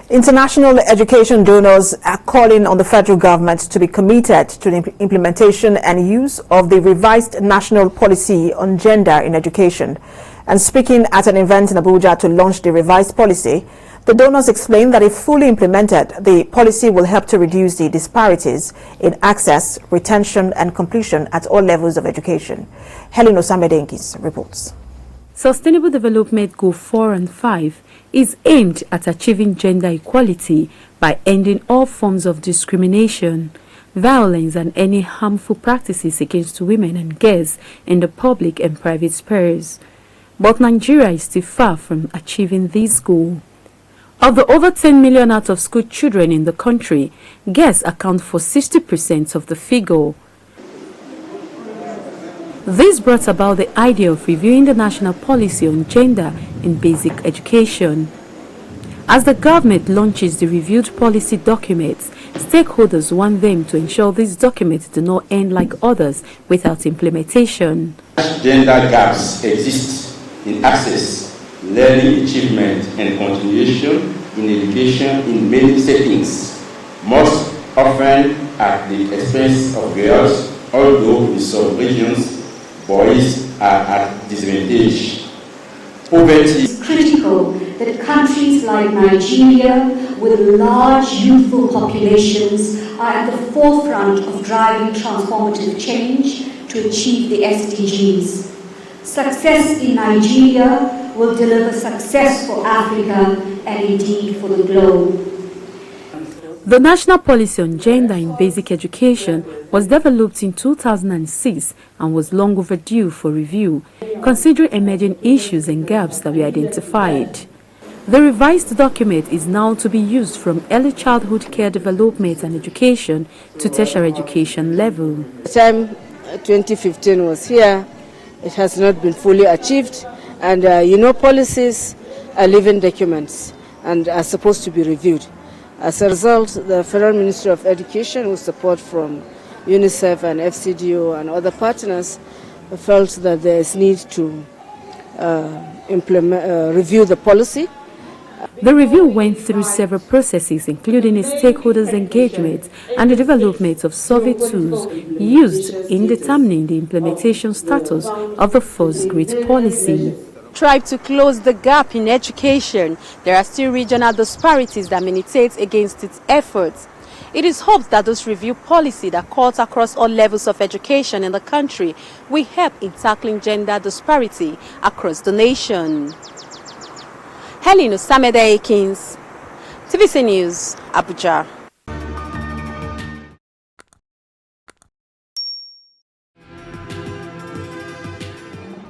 International education donors are calling on the federal government to be committed to the implementation and use of the revised national policy on gender in education. And speaking at an event in Abuja to launch the revised policy, the donors explained that if fully implemented, the policy will help to reduce the disparities in access, retention and completion at all levels of education. Helen Osamedenkis reports. Sustainable Development Goal 4 and 5 is aimed at achieving gender equality by ending all forms of discrimination, violence and any harmful practices against women and girls in the public and private spheres. But Nigeria is still far from achieving this goal. Of the over 10 million out-of-school children in the country, girls account for 60% of the figure. This brought about the idea of reviewing the national policy on gender in basic education. As the government launches the reviewed policy documents, stakeholders want them to ensure these documents do not end like others without implementation. Gender gaps exist in access, learning achievement and continuation in education in many settings, most often at the expense of girls, although in some regions boys are at disadvantage. Poverty is critical that countries like Nigeria, with large youthful populations, are at the forefront of driving transformative change to achieve the SDGs. Success in Nigeria will deliver success for Africa and indeed for the globe. The National Policy on Gender in Basic Education was developed in 2006 and was long overdue for review, considering emerging issues and gaps that were identified. The revised document is now to be used from early childhood care development and education to tertiary education level. The time 2015 was here, it has not been fully achieved, and policies are living documents and are supposed to be reviewed. As a result, the Federal Ministry of Education, with support from UNICEF and FCDO and other partners, felt that there is need to review the policy. The review went through several processes, including a stakeholders' engagement and the development of survey tools used in determining the implementation status of the first grade policy. Strive to close the gap in education, there are still regional disparities that militate against its efforts. It is hoped that this review policy that cuts across all levels of education in the country will help in tackling gender disparity across the nation. Helen Osamedenkis, TVC News, Abuja.